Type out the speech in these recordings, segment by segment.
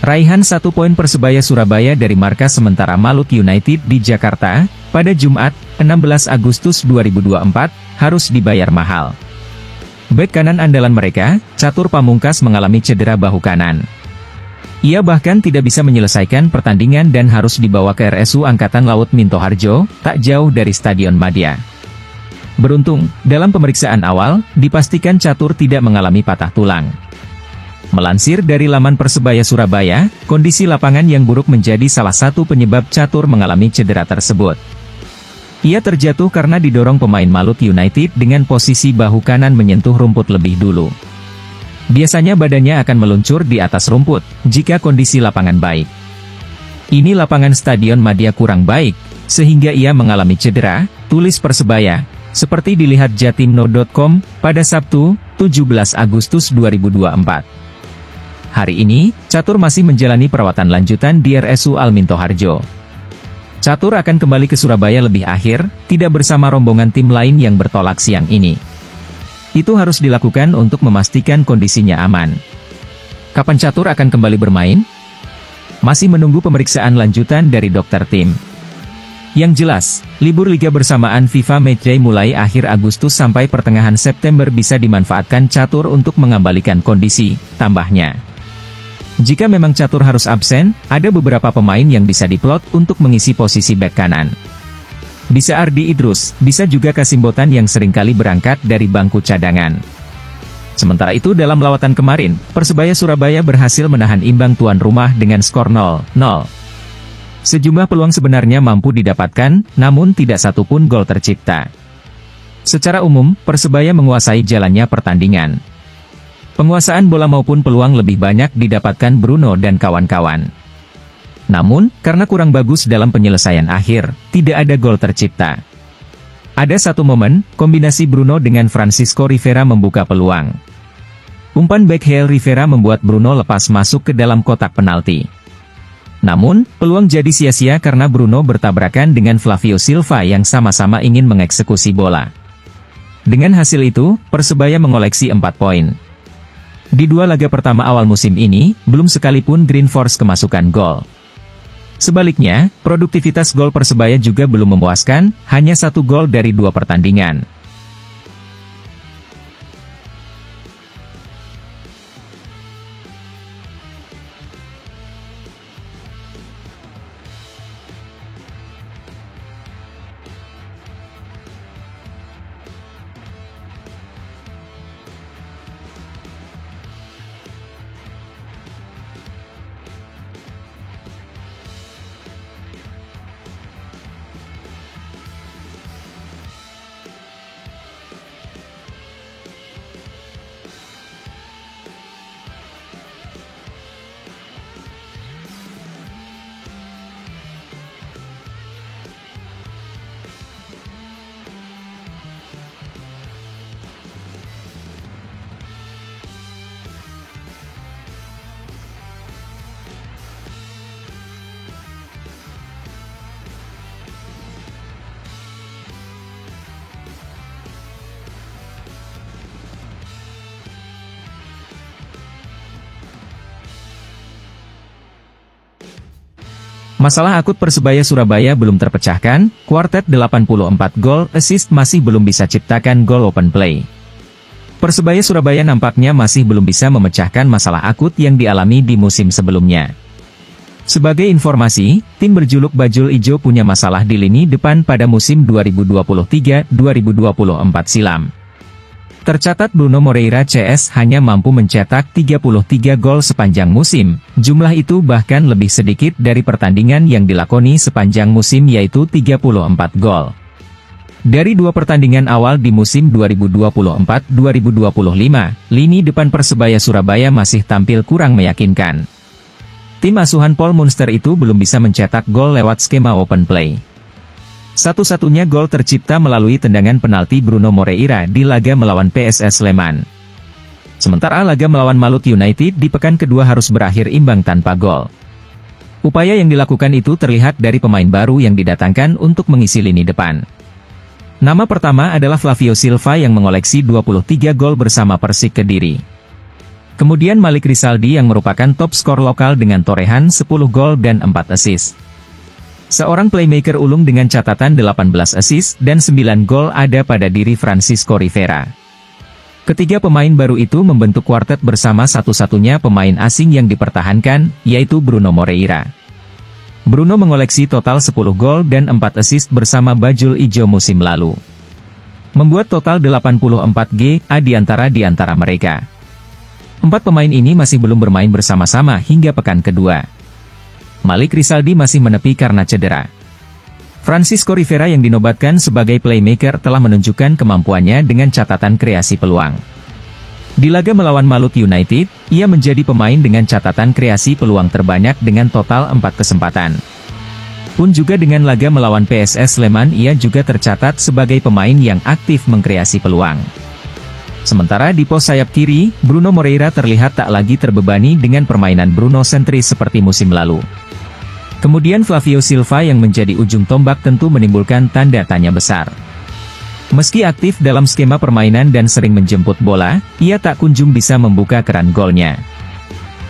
Raihan 1 poin Persebaya Surabaya dari markas sementara Maluku United di Jakarta, pada Jumat, 16 Agustus 2024, harus dibayar mahal. Bek kanan andalan mereka, Catur Pamungkas mengalami cedera bahu kanan. Ia bahkan tidak bisa menyelesaikan pertandingan dan harus dibawa ke RSU Angkatan Laut Minto Harjo, tak jauh dari Stadion Madia. Beruntung, dalam pemeriksaan awal, dipastikan Catur tidak mengalami patah tulang. Melansir dari laman Persebaya Surabaya, kondisi lapangan yang buruk menjadi salah satu penyebab Catur mengalami cedera tersebut. Ia terjatuh karena didorong pemain Maluku United dengan posisi bahu kanan menyentuh rumput lebih dulu. Biasanya badannya akan meluncur di atas rumput, jika kondisi lapangan baik. Ini lapangan Stadion Madia kurang baik, sehingga ia mengalami cedera, tulis Persebaya, seperti dilihat jatimno.com, pada Sabtu, 17 Agustus 2024. Hari ini, Catur masih menjalani perawatan lanjutan di RSU Al Minto Harjo. Catur akan kembali ke Surabaya lebih akhir, tidak bersama rombongan tim lain yang bertolak siang ini. Itu harus dilakukan untuk memastikan kondisinya aman. Kapan Catur akan kembali bermain? Masih menunggu pemeriksaan lanjutan dari dokter tim. Yang jelas, libur liga bersamaan FIFA Matchday mulai akhir Agustus sampai pertengahan September bisa dimanfaatkan Catur untuk mengembalikan kondisi, tambahnya. Jika memang Catur harus absen, ada beberapa pemain yang bisa diplot untuk mengisi posisi bek kanan. Bisa Ardi Idrus, bisa juga Kasim Botan yang seringkali berangkat dari bangku cadangan. Sementara itu dalam lawatan kemarin, Persebaya Surabaya berhasil menahan imbang tuan rumah dengan skor 0-0. Sejumlah peluang sebenarnya mampu didapatkan, namun tidak satupun gol tercipta. Secara umum, Persebaya menguasai jalannya pertandingan. Penguasaan bola maupun peluang lebih banyak didapatkan Bruno dan kawan-kawan. Namun, karena kurang bagus dalam penyelesaian akhir, tidak ada gol tercipta. Ada satu momen, kombinasi Bruno dengan Francisco Rivera membuka peluang. Umpan backheel Rivera membuat Bruno lepas masuk ke dalam kotak penalti. Namun, peluang jadi sia-sia karena Bruno bertabrakan dengan Flavio Silva yang sama-sama ingin mengeksekusi bola. Dengan hasil itu, Persebaya mengoleksi 4 poin. Di 2 laga pertama awal musim ini, belum sekalipun Green Force kemasukan gol. Sebaliknya, produktivitas gol Persebaya juga belum memuaskan, hanya 1 gol dari 2 pertandingan. Masalah akut Persebaya Surabaya belum terpecahkan, kuartet 84 gol assist masih belum bisa ciptakan gol open play. Persebaya Surabaya nampaknya masih belum bisa memecahkan masalah akut yang dialami di musim sebelumnya. Sebagai informasi, tim berjuluk Bajul Ijo punya masalah di lini depan pada musim 2023-2024 silam. Tercatat Bruno Moreira CS hanya mampu mencetak 33 gol sepanjang musim, jumlah itu bahkan lebih sedikit dari pertandingan yang dilakoni sepanjang musim yaitu 34 gol. Dari 2 pertandingan awal di musim 2024-2025, lini depan Persebaya Surabaya masih tampil kurang meyakinkan. Tim asuhan Paul Munster itu belum bisa mencetak gol lewat skema open play. Satu-satunya gol tercipta melalui tendangan penalti Bruno Moreira di laga melawan PSS Sleman. Sementara laga melawan Maluku United di pekan kedua harus berakhir imbang tanpa gol. Upaya yang dilakukan itu terlihat dari pemain baru yang didatangkan untuk mengisi lini depan. Nama pertama adalah Flavio Silva yang mengoleksi 23 gol bersama Persik Kediri. Kemudian Malik Rizaldi yang merupakan top skor lokal dengan torehan 10 gol dan 4 assist. Seorang playmaker ulung dengan catatan 18 assist dan 9 gol ada pada diri Francisco Rivera. Ketiga pemain baru itu membentuk kuartet bersama satu-satunya pemain asing yang dipertahankan, yaitu Bruno Moreira. Bruno mengoleksi total 10 gol dan 4 assist bersama Bajul Ijo musim lalu, membuat total 84 GA di antara mereka. 4 pemain ini masih belum bermain bersama-sama hingga pekan kedua. Malik Rizaldi masih menepi karena cedera. Francisco Rivera yang dinobatkan sebagai playmaker telah menunjukkan kemampuannya dengan catatan kreasi peluang. Di laga melawan Maluku United, ia menjadi pemain dengan catatan kreasi peluang terbanyak dengan total 4 kesempatan. Pun juga dengan laga melawan PSS Sleman ia juga tercatat sebagai pemain yang aktif mengkreasi peluang. Sementara di pos sayap kiri, Bruno Moreira terlihat tak lagi terbebani dengan permainan Bruno sentris seperti musim lalu. Kemudian Flavio Silva yang menjadi ujung tombak tentu menimbulkan tanda tanya besar. Meski aktif dalam skema permainan dan sering menjemput bola, ia tak kunjung bisa membuka keran golnya.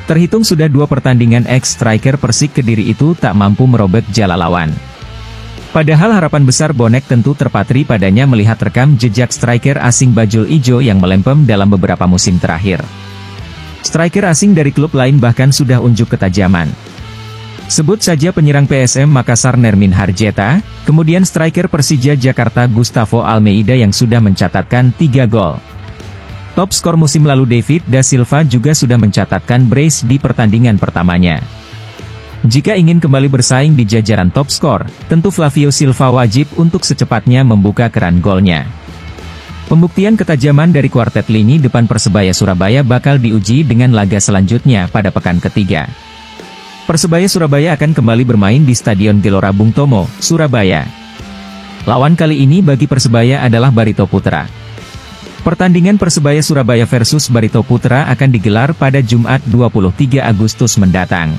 Terhitung sudah 2 pertandingan ex-striker Persik Kediri itu tak mampu merobek jala lawan. Padahal harapan besar bonek tentu terpatri padanya melihat rekam jejak striker asing Bajul Ijo yang melempem dalam beberapa musim terakhir. Striker asing dari klub lain bahkan sudah unjuk ketajaman. Sebut saja penyerang PSM Makassar Nermin Harjeta, kemudian striker Persija Jakarta Gustavo Almeida yang sudah mencatatkan 3 gol. Top skor musim lalu David da Silva juga sudah mencatatkan brace di pertandingan pertamanya. Jika ingin kembali bersaing di jajaran top skor, tentu Flavio Silva wajib untuk secepatnya membuka keran golnya. Pembuktian ketajaman dari kuartet lini depan Persebaya Surabaya bakal diuji dengan laga selanjutnya pada pekan ketiga. Persebaya Surabaya akan kembali bermain di Stadion Gelora Bung Tomo, Surabaya. Lawan kali ini bagi Persebaya adalah Barito Putra. Pertandingan Persebaya Surabaya versus Barito Putra akan digelar pada Jumat 23 Agustus mendatang.